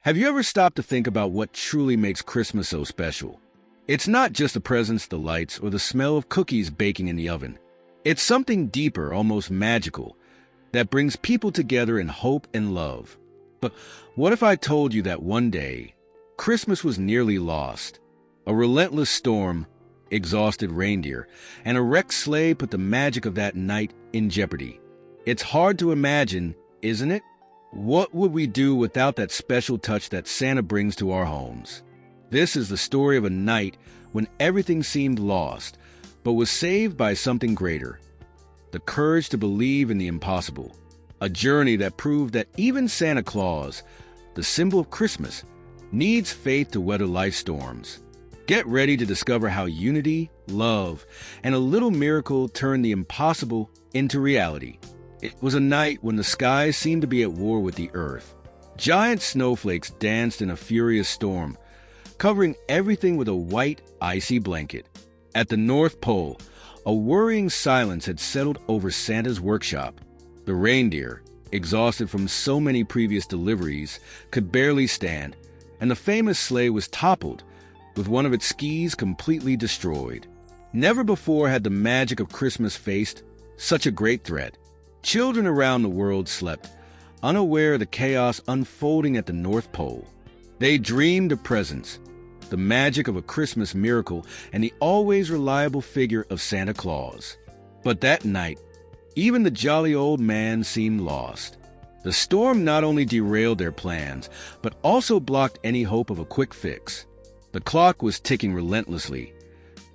Have you ever stopped to think about what truly makes Christmas so special? It's not just the presents, the lights, or the smell of cookies baking in the oven. It's something deeper, almost magical, that brings people together in hope and love. But what if I told you that one day, Christmas was nearly lost? A relentless storm, exhausted reindeer, and a wrecked sleigh put the magic of that night in jeopardy. It's hard to imagine, isn't it? What would we do without that special touch that Santa brings to our homes? This is the story of a night when everything seemed lost, but was saved by something greater. The courage to believe in the impossible. A journey that proved that even Santa Claus, the symbol of Christmas, needs faith to weather life's storms. Get ready to discover how unity, love, and a little miracle turned the impossible into reality. It was a night when the skies seemed to be at war with the earth. Giant snowflakes danced in a furious storm, covering everything with a white, icy blanket. At the North Pole, a worrying silence had settled over Santa's workshop. The reindeer, exhausted from so many previous deliveries, could barely stand, and the famous sleigh was toppled, with one of its skis completely destroyed. Never before had the magic of Christmas faced such a great threat. Children around the world slept, unaware of the chaos unfolding at the North Pole. They dreamed of presents, the magic of a Christmas miracle, and the always reliable figure of Santa Claus. But that night, even the jolly old man seemed lost. The storm not only derailed their plans, but also blocked any hope of a quick fix. The clock was ticking relentlessly,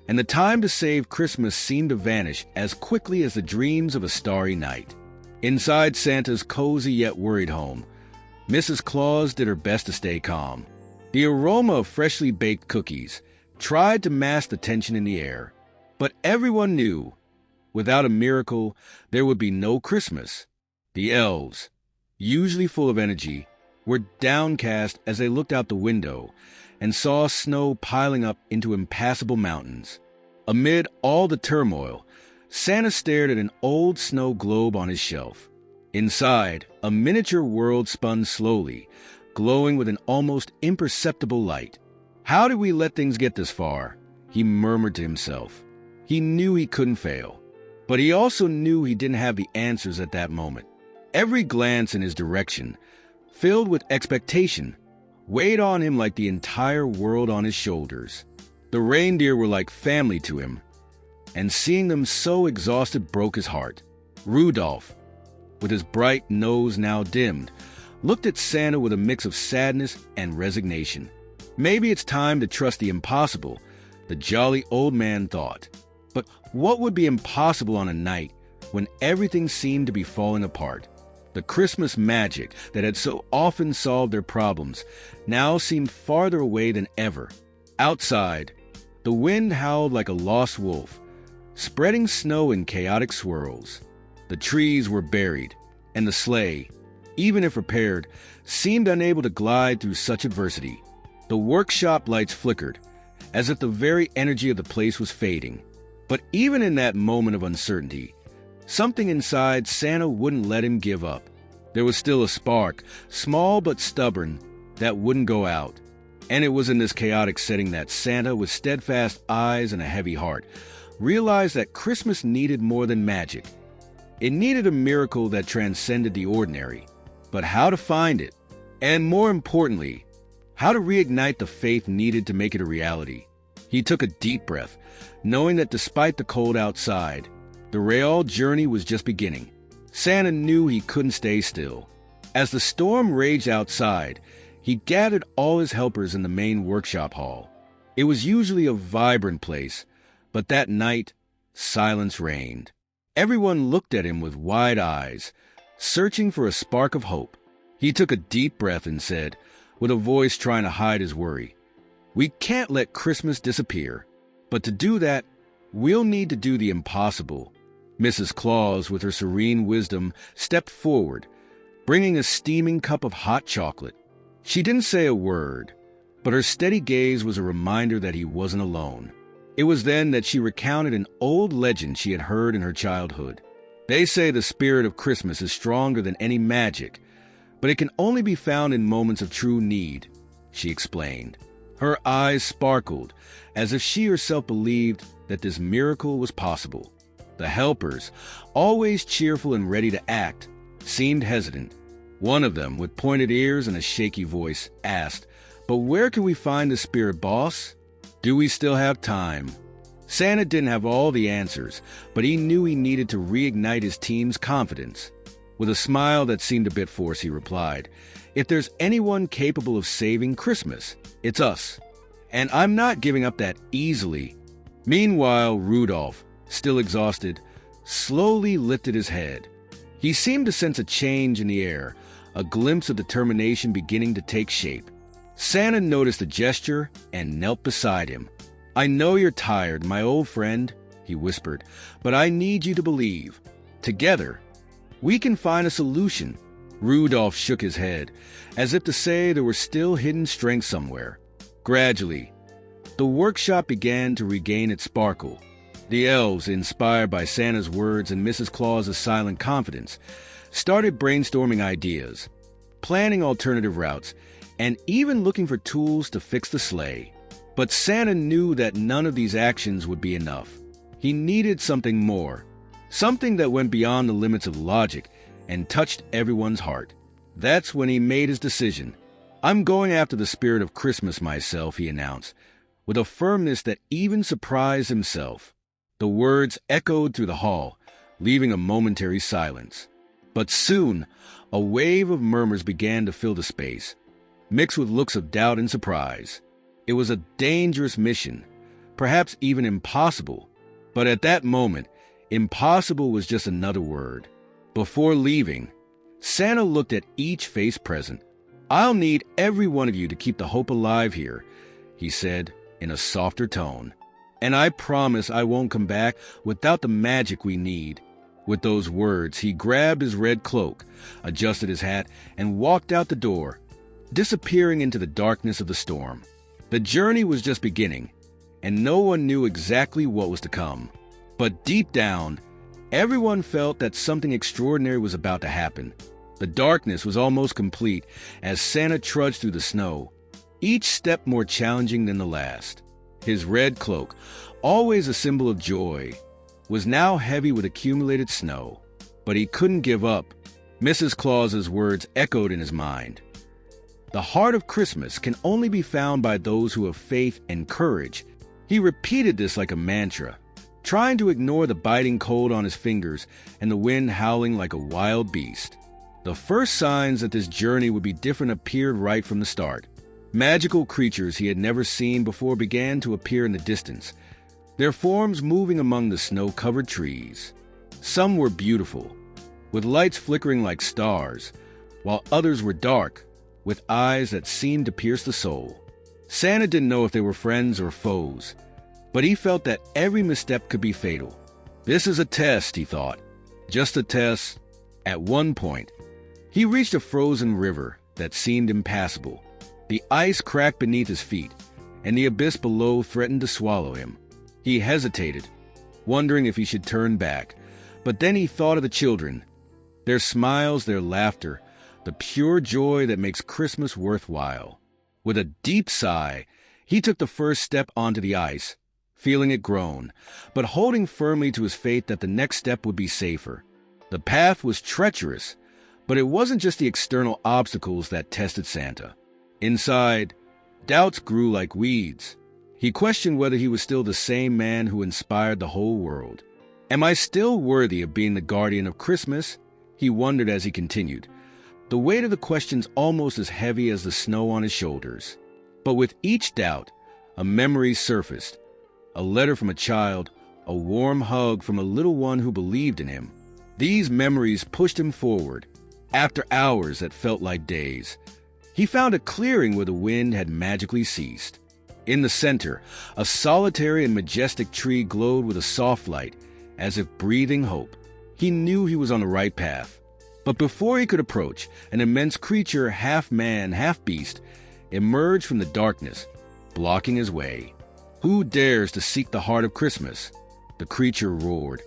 and the time to save Christmas seemed to vanish as quickly as the dreams of a starry night. Inside Santa's cozy yet worried home, Mrs. Claus did her best to stay calm. The aroma of freshly baked cookies tried to mask the tension in the air, but everyone knew, without a miracle, there would be no Christmas. The elves, usually full of energy, were downcast as they looked out the window and saw snow piling up into impassable mountains. Amid all the turmoil, Santa stared at an old snow globe on his shelf. Inside, a miniature world spun slowly, glowing with an almost imperceptible light. How did we let things get this far? He murmured to himself. He knew he couldn't fail, but he also knew he didn't have the answers at that moment. Every glance in his direction, filled with expectation, weighed on him like the entire world on his shoulders. The reindeer were like family to him, and seeing them so exhausted broke his heart. Rudolph, with his bright nose now dimmed, looked at Santa with a mix of sadness and resignation. Maybe it's time to trust the impossible, the jolly old man thought. But what would be impossible on a night when everything seemed to be falling apart? The Christmas magic that had so often solved their problems now seemed farther away than ever. Outside, the wind howled like a lost wolf, spreading snow in chaotic swirls. The trees were buried, and the sleigh, even if repaired, seemed unable to glide through such adversity. The workshop lights flickered, as if the very energy of the place was fading. But even in that moment of uncertainty, something inside Santa wouldn't let him give up. There was still a spark, small but stubborn, that wouldn't go out. And it was in this chaotic setting that Santa, with steadfast eyes and a heavy heart, realized that Christmas needed more than magic. It needed a miracle that transcended the ordinary. But how to find it? And more importantly, how to reignite the faith needed to make it a reality? He took a deep breath, knowing that despite the cold outside, the real journey was just beginning. Santa knew he couldn't stay still. As the storm raged outside, he gathered all his helpers in the main workshop hall. It was usually a vibrant place, but that night, silence reigned. Everyone looked at him with wide eyes, searching for a spark of hope. He took a deep breath and said, with a voice trying to hide his worry, "We can't let Christmas disappear. But to do that, we'll need to do the impossible." Mrs. Claus, with her serene wisdom, stepped forward, bringing a steaming cup of hot chocolate. She didn't say a word, but her steady gaze was a reminder that he wasn't alone. It was then that she recounted an old legend she had heard in her childhood. They say the spirit of Christmas is stronger than any magic, but it can only be found in moments of true need, she explained. Her eyes sparkled, as if she herself believed that this miracle was possible. The helpers, always cheerful and ready to act, seemed hesitant. One of them, with pointed ears and a shaky voice, asked, "But where can we find the spirit, boss? Do we still have time?" Santa didn't have all the answers, but he knew he needed to reignite his team's confidence. With a smile that seemed a bit forced, he replied, "If there's anyone capable of saving Christmas, it's us. And I'm not giving up that easily." Meanwhile, Rudolph, still exhausted, slowly lifted his head. He seemed to sense a change in the air, a glimpse of determination beginning to take shape. Santa noticed the gesture and knelt beside him. "I know you're tired, my old friend," he whispered, "but I need you to believe. Together, we can find a solution." Rudolph shook his head, as if to say there was still hidden strength somewhere. Gradually, the workshop began to regain its sparkle. The elves, inspired by Santa's words and Mrs. Claus's silent confidence, started brainstorming ideas, planning alternative routes, and even looking for tools to fix the sleigh. But Santa knew that none of these actions would be enough. He needed something more, something that went beyond the limits of logic and touched everyone's heart. That's when he made his decision. "I'm going after the spirit of Christmas myself," he announced, with a firmness that even surprised himself. The words echoed through the hall, leaving a momentary silence. But soon, a wave of murmurs began to fill the space, mixed with looks of doubt and surprise. It was a dangerous mission, perhaps even impossible. But at that moment, impossible was just another word. Before leaving, Santa looked at each face present. "I'll need every one of you to keep the hope alive here," he said in a softer tone. "And I promise I won't come back without the magic we need." With those words, he grabbed his red cloak, adjusted his hat, and walked out the door, disappearing into the darkness of the storm. The journey was just beginning, and no one knew exactly what was to come. But deep down, everyone felt that something extraordinary was about to happen. The darkness was almost complete as Santa trudged through the snow, each step more challenging than the last. His red cloak, always a symbol of joy, was now heavy with accumulated snow. But he couldn't give up. Mrs. Claus's words echoed in his mind. "The heart of Christmas can only be found by those who have faith and courage." He repeated this like a mantra, trying to ignore the biting cold on his fingers and the wind howling like a wild beast. The first signs that this journey would be different appeared right from the start. Magical creatures he had never seen before began to appear in the distance, their forms moving among the snow-covered trees. Some were beautiful, with lights flickering like stars, while others were dark, with eyes that seemed to pierce the soul. Santa didn't know if they were friends or foes, but he felt that every misstep could be fatal. This is a test, he thought. Just a test. At one point, he reached a frozen river that seemed impassable. The ice cracked beneath his feet, and the abyss below threatened to swallow him. He hesitated, wondering if he should turn back, but then he thought of the children, their smiles, their laughter, the pure joy that makes Christmas worthwhile. With a deep sigh, he took the first step onto the ice, feeling it groan, but holding firmly to his faith that the next step would be safer. The path was treacherous, but it wasn't just the external obstacles that tested Santa. Inside, doubts grew like weeds. He questioned whether he was still the same man who inspired the whole world. "Am I still worthy of being the guardian of Christmas?" he wondered as he continued, the weight of the questions almost as heavy as the snow on his shoulders. But with each doubt, a memory surfaced. A letter from a child, a warm hug from a little one who believed in him. These memories pushed him forward. After hours that felt like days, he found a clearing where the wind had magically ceased. In the center, a solitary and majestic tree glowed with a soft light, as if breathing hope. He knew he was on the right path. But before he could approach, an immense creature, half man, half beast, emerged from the darkness, blocking his way. "Who dares to seek the heart of Christmas?" the creature roared,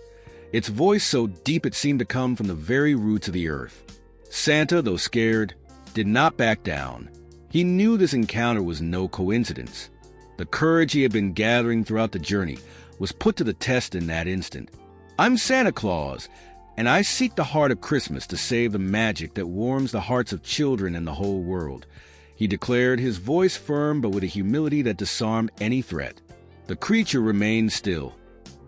its voice so deep it seemed to come from the very roots of the earth. Santa, though scared, did not back down. He knew this encounter was no coincidence. The courage he had been gathering throughout the journey was put to the test in that instant. "I'm Santa Claus, and I seek the heart of Christmas to save the magic that warms the hearts of children in the whole world," he declared, his voice firm but with a humility that disarmed any threat. The creature remained still,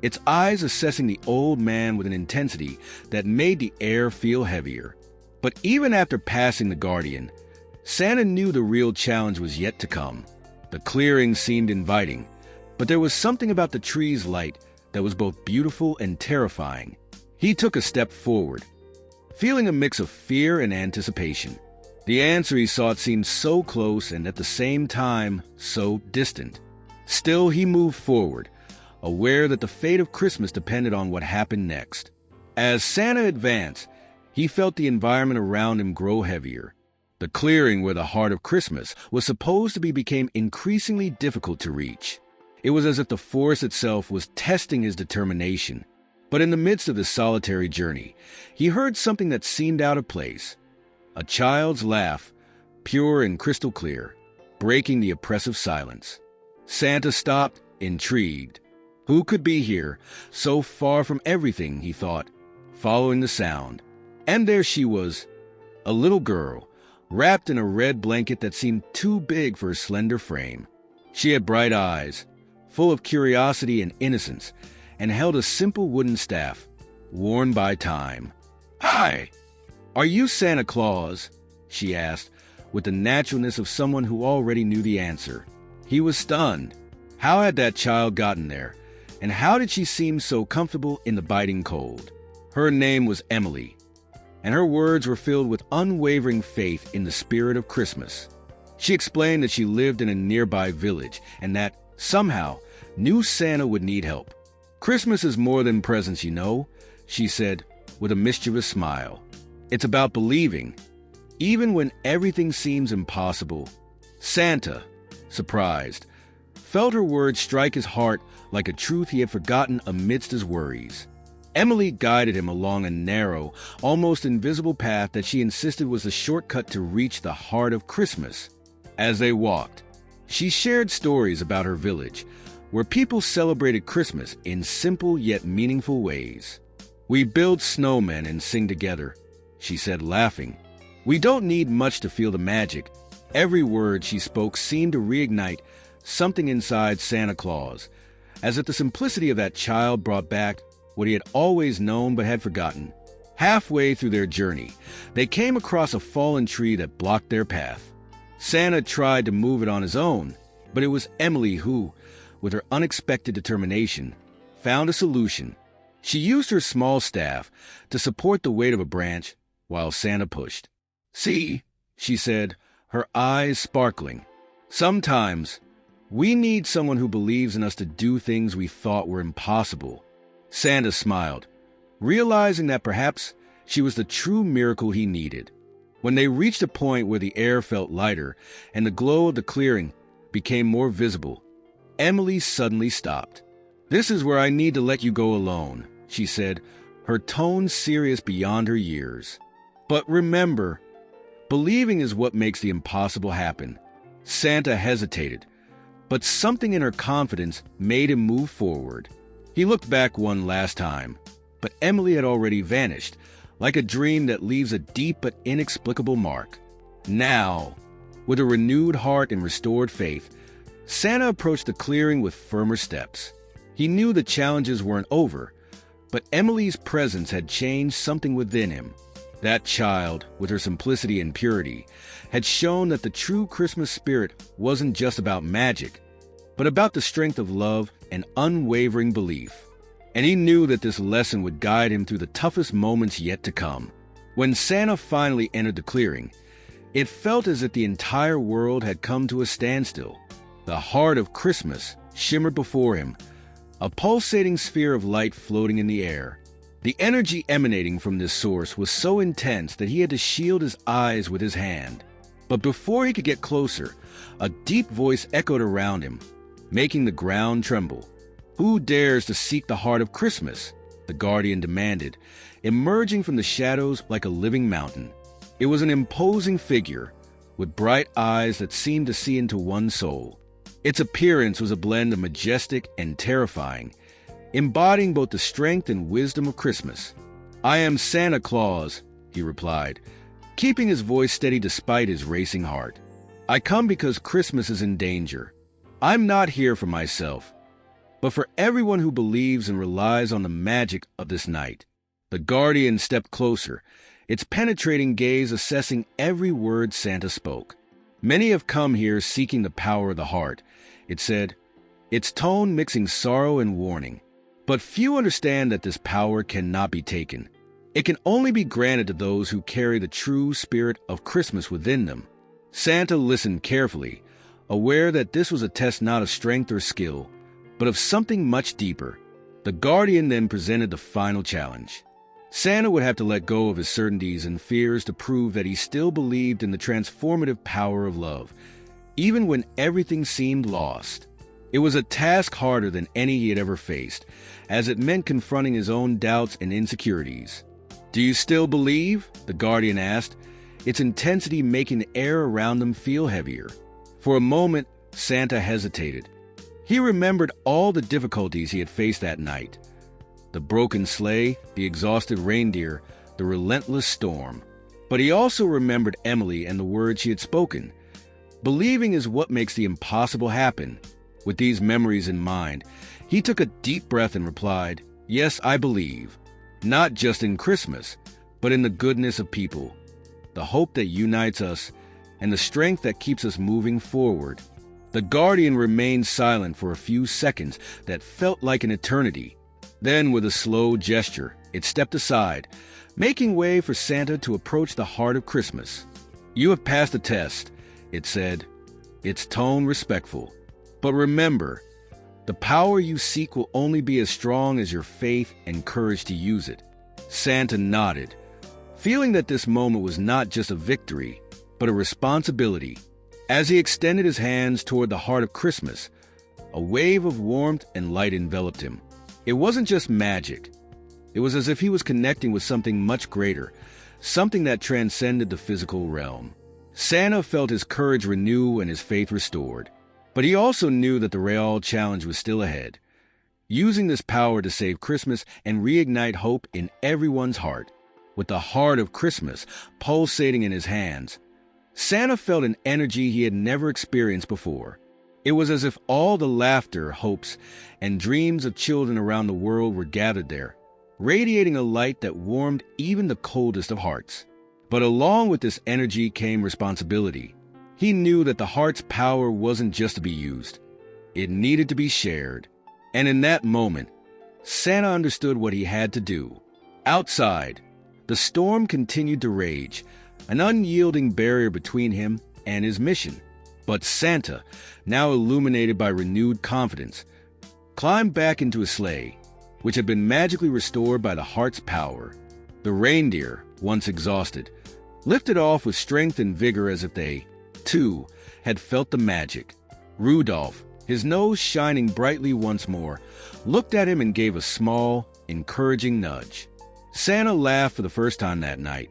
its eyes assessing the old man with an intensity that made the air feel heavier. But even after passing the guardian, Santa knew the real challenge was yet to come. The clearing seemed inviting, but there was something about the tree's light that was both beautiful and terrifying. He took a step forward, feeling a mix of fear and anticipation. The answer he sought seemed so close and at the same time so distant. Still, he moved forward, aware that the fate of Christmas depended on what happened next. As Santa advanced, he felt the environment around him grow heavier. The clearing where the heart of Christmas was supposed to be became increasingly difficult to reach. It was as if the forest itself was testing his determination. But in the midst of this solitary journey, he heard something that seemed out of place. A child's laugh, pure and crystal clear, breaking the oppressive silence. Santa stopped, intrigued. Who could be here, so far from everything, he thought, following the sound. And there she was, a little girl, wrapped in a red blanket that seemed too big for her slender frame. She had bright eyes, full of curiosity and innocence, and held a simple wooden staff, worn by time. "Hi, are you Santa Claus?" she asked, with the naturalness of someone who already knew the answer. He was stunned. How had that child gotten there? And how did she seem so comfortable in the biting cold? Her name was Emily, and her words were filled with unwavering faith in the spirit of Christmas. She explained that she lived in a nearby village and that, somehow, knew Santa would need help. "Christmas is more than presents, you know," she said, with a mischievous smile. "It's about believing, even when everything seems impossible." Santa, surprised, felt her words strike his heart like a truth he had forgotten amidst his worries. Emily guided him along a narrow, almost invisible path that she insisted was the shortcut to reach the heart of Christmas. As they walked, she shared stories about her village, where people celebrated Christmas in simple yet meaningful ways. "We build snowmen and sing together," she said, laughing. "We don't need much to feel the magic." Every word she spoke seemed to reignite something inside Santa Claus, as if the simplicity of that child brought back what he had always known but had forgotten. Halfway through their journey, they came across a fallen tree that blocked their path. Santa tried to move it on his own, but it was Emily who, with her unexpected determination, found a solution. She used her small staff to support the weight of a branch while Santa pushed. "See," she said, her eyes sparkling. "Sometimes we need someone who believes in us to do things we thought were impossible." Santa smiled, realizing that perhaps she was the true miracle he needed. When they reached a point where the air felt lighter and the glow of the clearing became more visible, Emily suddenly stopped. "This is where I need to let you go alone," she said, her tone serious beyond her years. "But remember, believing is what makes the impossible happen." Santa hesitated, but something in her confidence made him move forward. He looked back one last time, but Emily had already vanished, like a dream that leaves a deep but inexplicable mark. Now, with a renewed heart and restored faith, Santa approached the clearing with firmer steps. He knew the challenges weren't over, but Emily's presence had changed something within him. That child, with her simplicity and purity, had shown that the true Christmas spirit wasn't just about magic, but about the strength of love and unwavering belief. And he knew that this lesson would guide him through the toughest moments yet to come. When Santa finally entered the clearing, it felt as if the entire world had come to a standstill. The heart of Christmas shimmered before him, a pulsating sphere of light floating in the air. The energy emanating from this source was so intense that he had to shield his eyes with his hand. But before he could get closer, a deep voice echoed around him, making the ground tremble. "Who dares to seek the heart of Christmas?" the guardian demanded, emerging from the shadows like a living mountain. It was an imposing figure, with bright eyes that seemed to see into one's soul. Its appearance was a blend of majestic and terrifying, embodying both the strength and wisdom of Christmas. "I am Santa Claus," he replied, keeping his voice steady despite his racing heart. "I come because Christmas is in danger. I'm not here for myself, but for everyone who believes and relies on the magic of this night." The guardian stepped closer, its penetrating gaze assessing every word Santa spoke. "Many have come here seeking the power of the heart," it said, its tone mixing sorrow and warning. "But few understand that this power cannot be taken. It can only be granted to those who carry the true spirit of Christmas within them." Santa listened carefully, aware that this was a test not of strength or skill, but of something much deeper. The guardian then presented the final challenge. Santa would have to let go of his certainties and fears to prove that he still believed in the transformative power of love, even when everything seemed lost. It was a task harder than any he had ever faced, as it meant confronting his own doubts and insecurities. "Do you still believe?" the guardian asked, its intensity making the air around them feel heavier. For a moment, Santa hesitated. He remembered all the difficulties he had faced that night. The broken sleigh, the exhausted reindeer, the relentless storm. But he also remembered Emily and the words she had spoken. Believing is what makes the impossible happen. With these memories in mind, he took a deep breath and replied, "Yes, I believe. Not just in Christmas, but in the goodness of people, the hope that unites us, and the strength that keeps us moving forward." The guardian remained silent for a few seconds that felt like an eternity. Then, with a slow gesture, it stepped aside, making way for Santa to approach the heart of Christmas. "You have passed the test," it said, its tone respectful. "But remember, the power you seek will only be as strong as your faith and courage to use it." Santa nodded, feeling that this moment was not just a victory, but a responsibility. As he extended his hands toward the heart of Christmas, a wave of warmth and light enveloped him. It wasn't just magic. It was as if he was connecting with something much greater, something that transcended the physical realm. Santa felt his courage renew and his faith restored. But he also knew that the real challenge was still ahead, using this power to save Christmas and reignite hope in everyone's heart. With the heart of Christmas pulsating in his hands, Santa felt an energy he had never experienced before. It was as if all the laughter, hopes, and dreams of children around the world were gathered there, radiating a light that warmed even the coldest of hearts. But along with this energy came responsibility. He knew that the heart's power wasn't just to be used. It needed to be shared. And in that moment, Santa understood what he had to do. Outside, the storm continued to rage, an unyielding barrier between him and his mission. But Santa, now illuminated by renewed confidence, climbed back into his sleigh, which had been magically restored by the heart's power. The reindeer, once exhausted, lifted off with strength and vigor as if they, too, had felt the magic. Rudolph, his nose shining brightly once more, looked at him and gave a small, encouraging nudge. Santa laughed for the first time that night.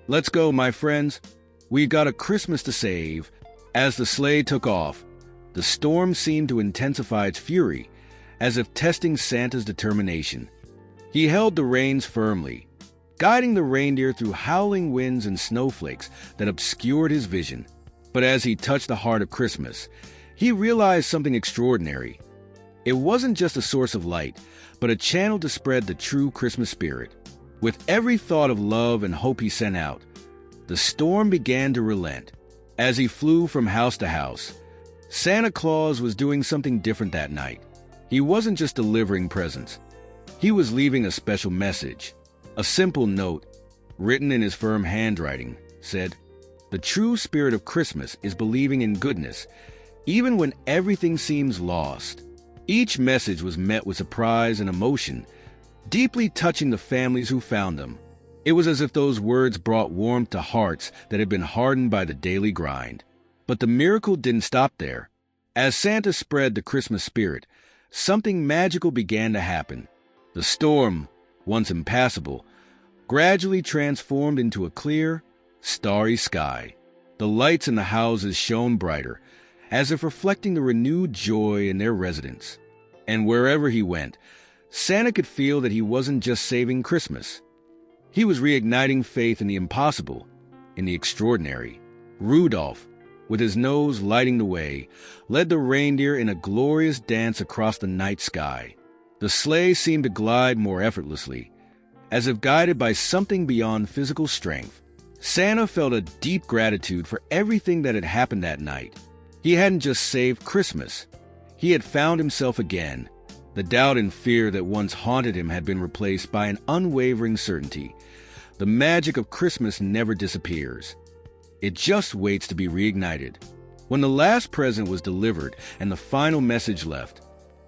"Let's go, my friends. We've got a Christmas to save." As the sleigh took off, the storm seemed to intensify its fury, as if testing Santa's determination. He held the reins firmly, guiding the reindeer through howling winds and snowflakes that obscured his vision. But as he touched the heart of Christmas, he realized something extraordinary. It wasn't just a source of light, but a channel to spread the true Christmas spirit. With every thought of love and hope he sent out, the storm began to relent. As he flew from house to house, Santa Claus was doing something different that night. He wasn't just delivering presents. He was leaving a special message. A simple note, written in his firm handwriting, said, "The true spirit of Christmas is believing in goodness, even when everything seems lost." Each message was met with surprise and emotion, deeply touching the families who found them. It was as if those words brought warmth to hearts that had been hardened by the daily grind. But the miracle didn't stop there. As Santa spread the Christmas spirit, something magical began to happen. The storm, once impassable, gradually transformed into a clear, starry sky. The lights in the houses shone brighter, as if reflecting the renewed joy in their residents. And wherever he went, Santa could feel that he wasn't just saving Christmas. He was reigniting faith in the impossible, in the extraordinary. Rudolph, with his nose lighting the way, led the reindeer in a glorious dance across the night sky. The sleigh seemed to glide more effortlessly, as if guided by something beyond physical strength. Santa felt a deep gratitude for everything that had happened that night. He hadn't just saved Christmas. He had found himself again. The doubt and fear that once haunted him had been replaced by an unwavering certainty. The magic of Christmas never disappears. It just waits to be reignited. When the last present was delivered and the final message left,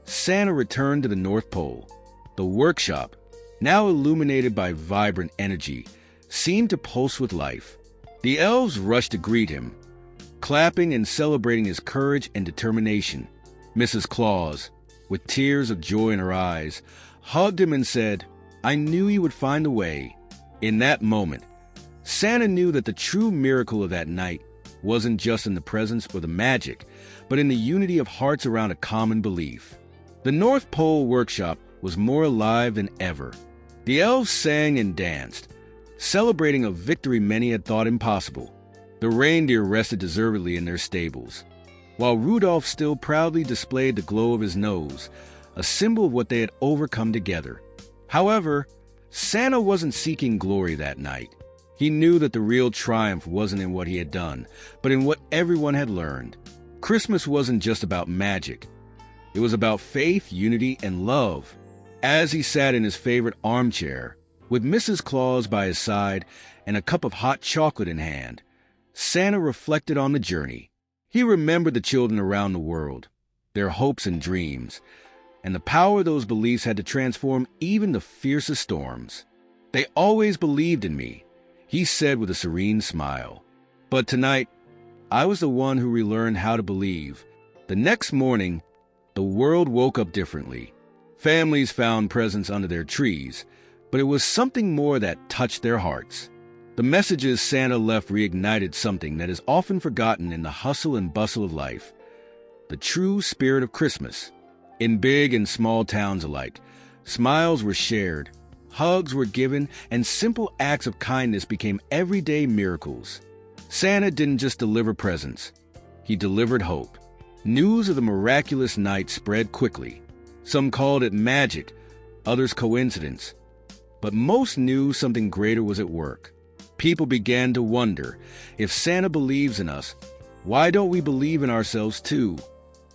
Santa returned to the North Pole. The workshop, now illuminated by vibrant energy, seemed to pulse with life. The elves rushed to greet him, clapping and celebrating his courage and determination. Mrs. Claus, with tears of joy in her eyes, hugged him and said, "I knew you would find a way." In that moment, Santa knew that the true miracle of that night wasn't just in the presents or the magic, but in the unity of hearts around a common belief. The North Pole workshop was more alive than ever. The elves sang and danced, celebrating a victory many had thought impossible. The reindeer rested deservedly in their stables, while Rudolph still proudly displayed the glow of his nose, a symbol of what they had overcome together. However, Santa wasn't seeking glory that night. He knew that the real triumph wasn't in what he had done, but in what everyone had learned. Christmas wasn't just about magic. It was about faith, unity, and love. As he sat in his favorite armchair, with Mrs. Claus by his side and a cup of hot chocolate in hand, Santa reflected on the journey. He remembered the children around the world, their hopes and dreams, and the power those beliefs had to transform even the fiercest storms. "They always believed in me," he said with a serene smile. "But tonight, I was the one who relearned how to believe." The next morning, the world woke up differently. Families found presents under their trees, but it was something more that touched their hearts. The messages Santa left reignited something that is often forgotten in the hustle and bustle of life: the true spirit of Christmas. In big and small towns alike, smiles were shared, hugs were given, and simple acts of kindness became everyday miracles. Santa didn't just deliver presents. He delivered hope. News of the miraculous night spread quickly. Some called it magic, others coincidence. But most knew something greater was at work. People began to wonder, if Santa believes in us, why don't we believe in ourselves too?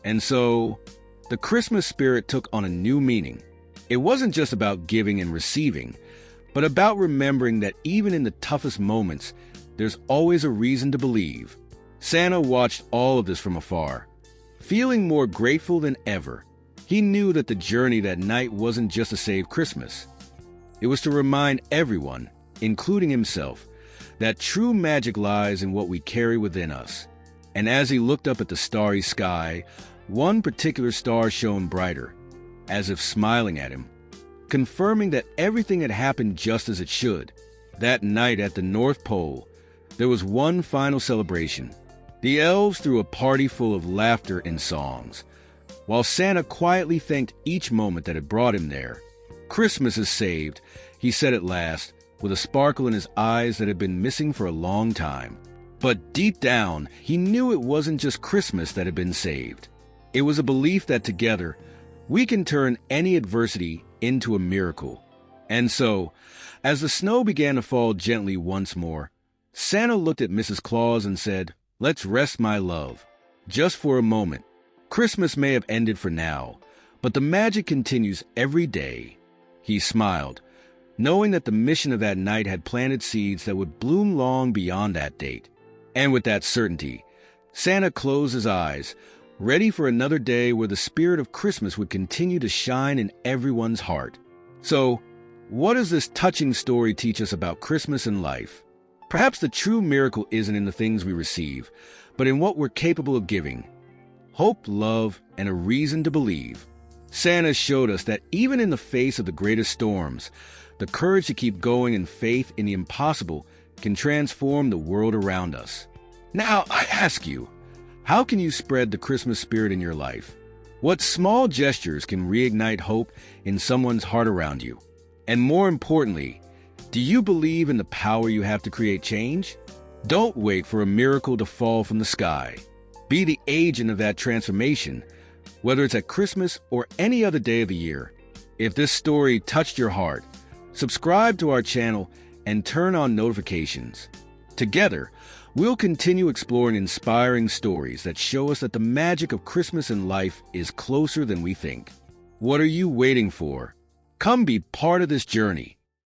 And so, the Christmas spirit took on a new meaning. It wasn't just about giving and receiving, but about remembering that even in the toughest moments, there's always a reason to believe. Santa watched all of this from afar, feeling more grateful than ever. He knew that the journey that night wasn't just to save Christmas. It was to remind everyone, including himself, that true magic lies in what we carry within us. And as he looked up at the starry sky, one particular star shone brighter, as if smiling at him, confirming that everything had happened just as it should. That night at the North Pole, there was one final celebration. The elves threw a party full of laughter and songs, while Santa quietly thanked each moment that had brought him there. "Christmas is saved," he said at last, with a sparkle in his eyes that had been missing for a long time. But deep down, he knew it wasn't just Christmas that had been saved. It was a belief that together, we can turn any adversity into a miracle. And so, as the snow began to fall gently once more, Santa looked at Mrs. Claus and said, "Let's rest, my love, just for a moment. Christmas may have ended for now, but the magic continues every day." He smiled, knowing that the mission of that night had planted seeds that would bloom long beyond that date. And with that certainty, Santa closed his eyes, ready for another day where the spirit of Christmas would continue to shine in everyone's heart. So, what does this touching story teach us about Christmas and life? Perhaps the true miracle isn't in the things we receive, but in what we're capable of giving. Hope, love, and a reason to believe. Santa showed us that even in the face of the greatest storms, the courage to keep going and faith in the impossible can transform the world around us. Now, I ask you, how can you spread the Christmas spirit in your life? What small gestures can reignite hope in someone's heart around you? And more importantly, do you believe in the power you have to create change? Don't wait for a miracle to fall from the sky. Be the agent of that transformation, whether it's at Christmas or any other day of the year. If this story touched your heart, subscribe to our channel and turn on notifications. Together, we'll continue exploring inspiring stories that show us that the magic of Christmas and life is closer than we think. What are you waiting for? Come be part of this journey.